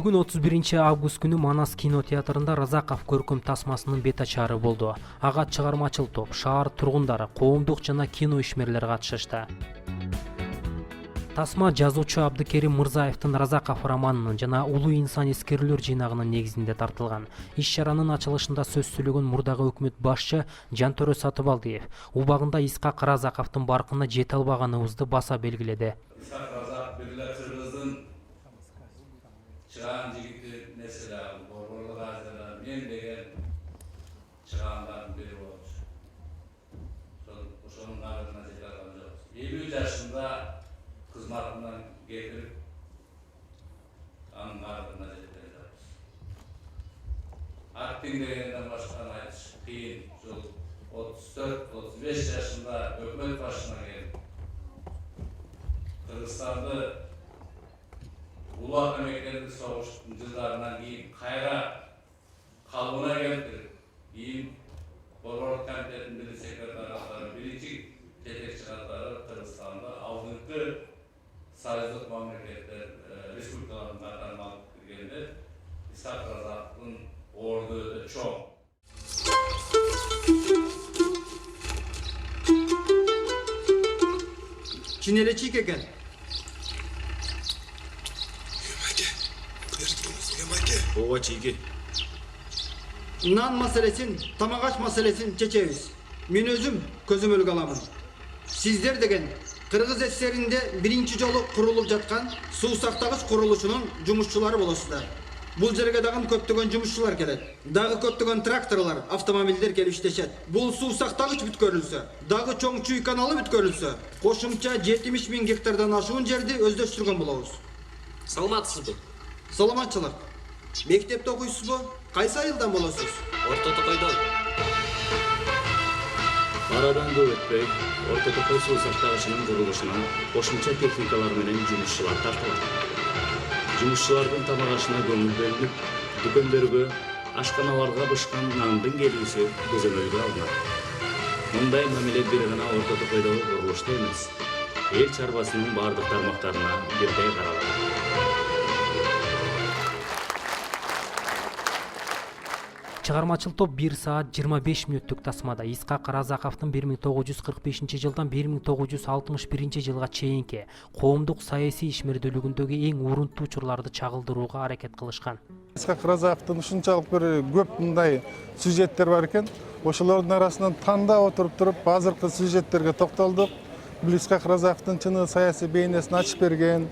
Бүгүн 31 август күнү Манас кинотеатрында Разаков көркөм тасмасынын бет ачары болду. Ага чыгармачыл топ, шаар тургундары, коомдук жана кино ишмерлери катышышты. Тасма жазуучу Абдыкерим Мырзаевдин Разаков романынын жана Улуу инсан эскерүүлөр жыйнагынын негизинде тартылган. Иш чаранын ачылышында сөз сүйлөгөн мурдагы өкмөт башчы Жантөрө Сатыбалдиев убагында Исхак Разаковдун баркына жете албаганыбызды баса белгиледи. Çıgan jigiti mesela Borborlu Gazi'den men degen çıganların biri olmuş. Uşonun ağrına çıkargan yok. 50 yaşında kızmatından getirip anın ağrına çıkargan. Aktin degenden başkan aytış kıyın. 34-35 yaşında hükümet başına gelip Kırgızstan'da Ulak emeklerinde soğuş yıllarından keyin kayra kalbına geldi. Keyin Borborlu Komitetinin birinci sekreterleri, birinci yetekçi katları Kırgızstan'da aldırdı Sovyetlik memleketler, respublikaların katlarına alıp geldi. İshak Razakov'un ordu çok. Çin'e çiğken. Ova çiğki. Nan meselesin, tamagaç meselesin çeçeviz. Men özüm közümölük alamın. Sizler degen Kırgız SSR'inde birinci jolu kurulup жаткан suu saktagıç kuruluşunun jumuşçulары bolosuzlar. Bul жерге dagы көптөгөн жумушчулар келет. Dagы көптөгөн тракторлар, автомобилдер келип иштешет. Бул суу сактагыч бүткөрүлсө, дагы чоң чүй каналы бүткөрүлсө, кошумча 70 000 гектардан ашуун жерди өздөштүргөн болобуз. Саламатсызбы? Саламатчылык. Мектепте окуйсузбу? Кайсы айылдан болосуз? Орто Токойдон. Арадан көп өтпөй, Орто Токой суу сактагычынын курулушуна кошумча техникалар менен жумушчулар тартылат. Жумушчулардын тамак ашына көңүл бөлүнүп, дүкөндөргө, ашканаларга бышкан нандын келүүсү көзөмөлгө алынат. Мындай мамиле бир гана Орто Токойдогу курулушта эмес, эл чарбасынын бардык тармактарына бирдей каралат. Чыгармачыл топ 1 саат 25 мүнөттүк тасмада Исхак Разаковдун 1945 жылдан 1961 жылга чейинки коомдук саясий ишмердүүлүгүндөгү эң урунттуу учурларды чагылдырууга аракет кылышкан. Исхак Разаковдун ушунчалык бир көп мындай сюжеттер бар экен. Ошолордун арасынан тандап отуруп туруп азыркы сюжеттерге токтолдук. Бул Исхак Разаковдун чыны саясий бейнесин ачып берген,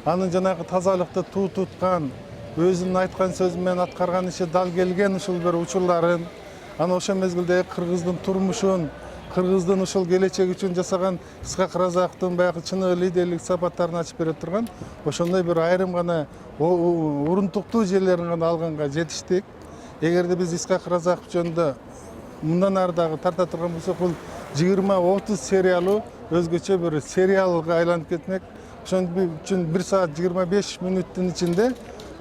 анын жанагы тазалыкты туу туткан, өзүнүн айткан сөзү менен аткарган иши дал келген ушул бир учурларын, аны ошол мезгилде кыргыздын турмушун, кыргыздын ушул келечеги үчүн жасаган Исхак Разаковдун баягы чыны лидерлик сапаттарын ачып бере турган ошондой бир айрым гана урунтуктуу жерлерин гана алганга жетиштик. Эгерде биз Исхак Разаков жөнүндө мындан ары дагы тарта турган болсок, бул 20-30 сериялуу өзгөчө бир сериалга айланып кетмек. Ошон үчүн 1 саат 25 мүнөттүн ичинде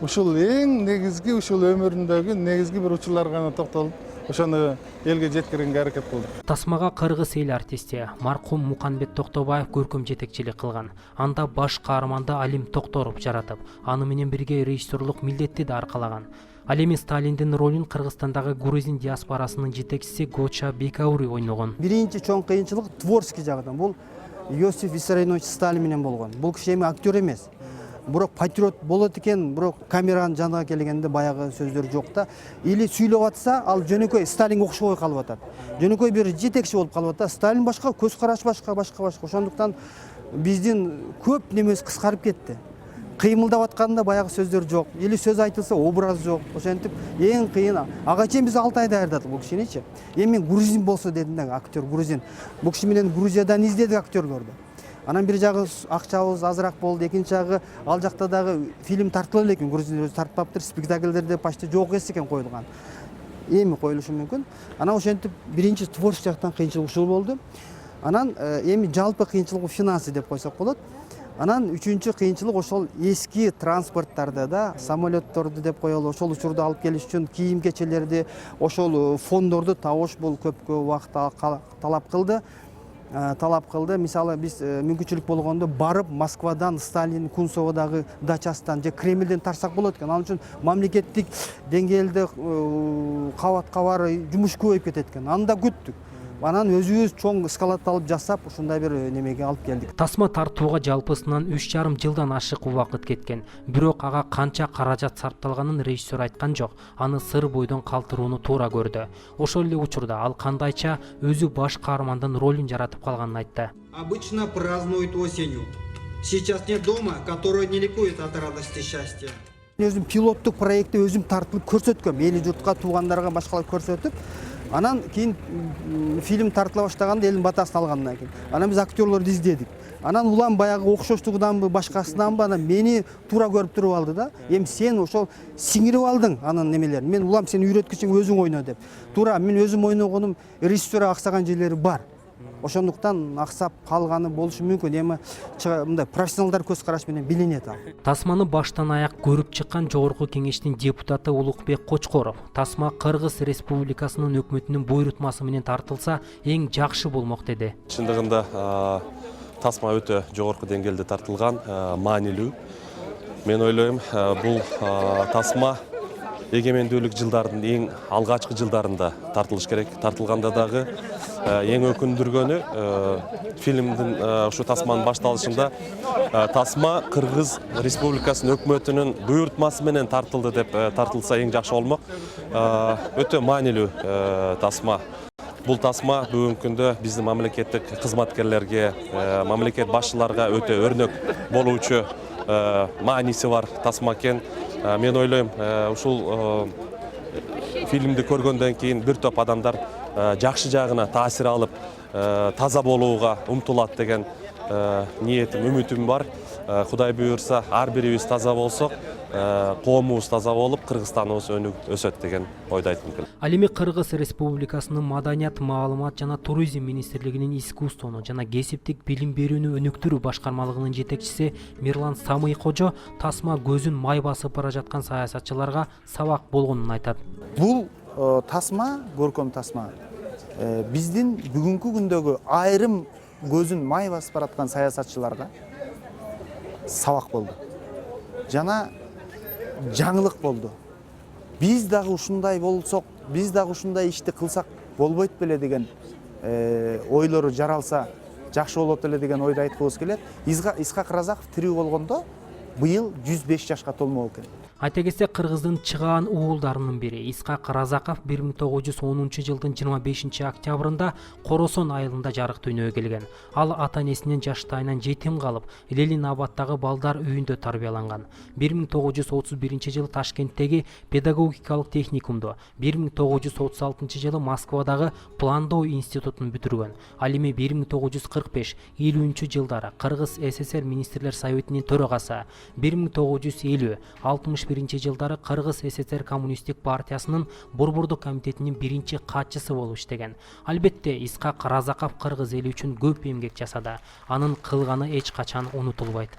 ушул эң негизги ушул өмүрүндөгү негизги бир учурларга гана токтолуп, ошону элге жеткиргенге аракет кылдык. Тасмага кыргыз эл артисти маркум Муканбет Токтобаев көркөм жетекчилик кылган. Анда баш каарманды Алим Токторов жаратып, аны менен бирге режиссерлук милдетти да аркалаган. Ал эми Сталиндин ролун Кыргызстандагы грузин диаспорасынын жетекчиси Гоча Бекаури ойногон. Биринчи чоң кыйынчылык творческий жагынан. Бул Иосиф Виссарионович Сталин менен болгон. Бул киши эми актер эмес. Бирок патриот болот экен, бирок камеранын жанына келгенде баягы сөздөр жок да. Или сүйлөп атса, ал жөнөкөй Сталинге окшобой калып атат. Жөнөкөй бир жетекчи болуп калып атат. Сталин башка, көз караш башка. Ошондуктан биздин көп немес кыскарып кетти. Кыймылдап атканда баягы сөздөр жок. Или сөз айтылса образ жок. Ошентип эң кыйын. Ага чейин биз 6 айда даярдадык бул кишиничи. Эми мен грузин болсо дедим да, актер грузин. Бул киши менен Грузиядан издедик актерлорду. Анан бир жагы акчабыз азыраак болду, экинчи жагы ал жакта дагы фильм тартыла экен, грузин өзү тартпаптыр, спектакльдерде почти жок экен коюлган. Эми коюлушу мүмкүн. Анан ошентип биринчи творческий жактан кыйынчылык ушул болду. Анан эми жалпы кыйынчылык финансы деп койсок болот. Анан үчүнчү кыйынчылык ошол эски транспорттарды да, самолетторду деп коелу, ошол учурда алып келиш үчүн кийим кечелерди, ошол фондорду табыш бул көпкө убакыт талап кылды. талап кылды. Мисалы биз мүмкүнчүлүк болгондо барып Москвадан, Сталин Кунцоводагы дачасынан же Кремльден тарсак болот экен. Ал үчүн мамлекеттик деңгээлде кабатка барып жумуш көбөйүп кетет экен. Аны да күттүк. Анан өзүбүз чоң скалатталып жасап, ушундай бир немеге алып келдик. Тасма тартууга жалпысынан 3,5 жылдан ашык убакыт кеткен. Бирок ага канча каражат сарпталганын режиссер айткан жок. Аны сыр бойдон калтырууну туура көрдү. Ошол эле учурда ал кандайча өзү баш каармандын ролун жаратып калганын айтты. Обычно празднуют осенью. Сейчас нет дома, который не ликует от радости и счастья. Өзүм пилоттук проектти өзүм тартылып көрсөткөм. Эли журтка, туугандарга, башкаларга көрсөтүп, анан кийин фильм тартыла баштаганда элдин батасын алгандан кийин анан биз актерлорду издедик. Анан улам баягы окшоштугунанбы, башкасынанбы анан мени туура көрүп туруп алды да. Эми сен ошол сиңирип алдың анын немелерин. Мен улам сени үйрөткүчүң өзүң ойно деп. Туура мен өзүм ойногонум режиссер аксаган жерлери бар. Ошондуктан аксап калганы болушу мүмкүн. Эми мындай профессионалдар көз караш менен билинет ал. Тасманы баштан аяк көрүп чыккан Жогорку Кеңештин депутаты Улукбек Кочкоров Тасма Кыргыз Республикасынын өкмөтүнүн буйрутмасы менен тартылса эң жакшы болмок деди. Чындыгында Тасма өтө жогорку деңгээлде тартылган, маанилүү. Мен ойлойм, бул Тасма эгемендүүлүк жылдардын эң алгачкы жылдарында тартылыш керек. Тартылганда дагы эң өкүндүргөнү фильмдин ушу Тасманын башталышында Тасма Кыргыз Республикасынын өкмөтүнүн буйрутмасы менен тартылды деп тартылса эң жакшы болмок. Өтө маанилүү Тасма. Бул Тасма бүгүнкү күндө биздин мамлекеттик кызматкерлерге, мамлекет башчыларга өтө өрнөк болуучу мааниси бар Тасма экен. Мен ойлойм, ушул фильмди көргөндөн кийин бир топ адамдар жакшы жагына таасир алып, таза болууга умтулат деген ниетим, үмүтүм бар. Кудай буйрса, ар бирибиз таза болсок, коомубуз таза болуп, Кыргызстаныбыз өнүгүп өсөт деген ойду айткым келет. Ал эми Кыргыз Республикасынын Маданият, маалымат жана туризм министрлигинин искусствону жана кесиптик билим берүүнү өнүктүрүү башкармалыгынын жетекчиси Мирлан Самый Кожо Тасма көзүн май басып бара жаткан саясатчыларга сабак болгонун айтат. Бул Тасма, көркөм Тасма биздин бүгүнкү күндөгү айрым көзүн май басып бараткан саясатчыларга сабак болду. Жана жаңылык болду. Биз дагы ушундай болсок, биз дагы ушундай ишти кылсак болбойт беле деген ойлору жаралса жакшы болот эле деген ойду айткыбыз келет. Исхак Разаков тирүү болгондо быйыл 105 жашка толмок экен. Айта кетсек, Кыргыздын чыгаан уулдарынын бири Исхак Разаков 1910 жылдын 25 октябрында Коросон айылында жарык дүйнөгө келген. Ал ата-энесинен жаштайынан жетим калып, Ленин абаддагы балдар үйүндө тарбияланган. 1931 жылы Ташкенттеги педагогикалык техникумду, 1936 жылы Москвадагы пландоо институтун бүтүргөн. Ал эми 1945-50 жылдары Кыргыз СССР министрлер советинин төрагасы, 1950-61 жылдары Кыргыз СССР коммунисттик партиясынын борбордук комитетинин биринчи катчысы болуп иштеген. Албетте, Исхак Разаков Кыргыз эли үчүн көп эмгек жасады. Анын кылганы эч качан унутулбайт.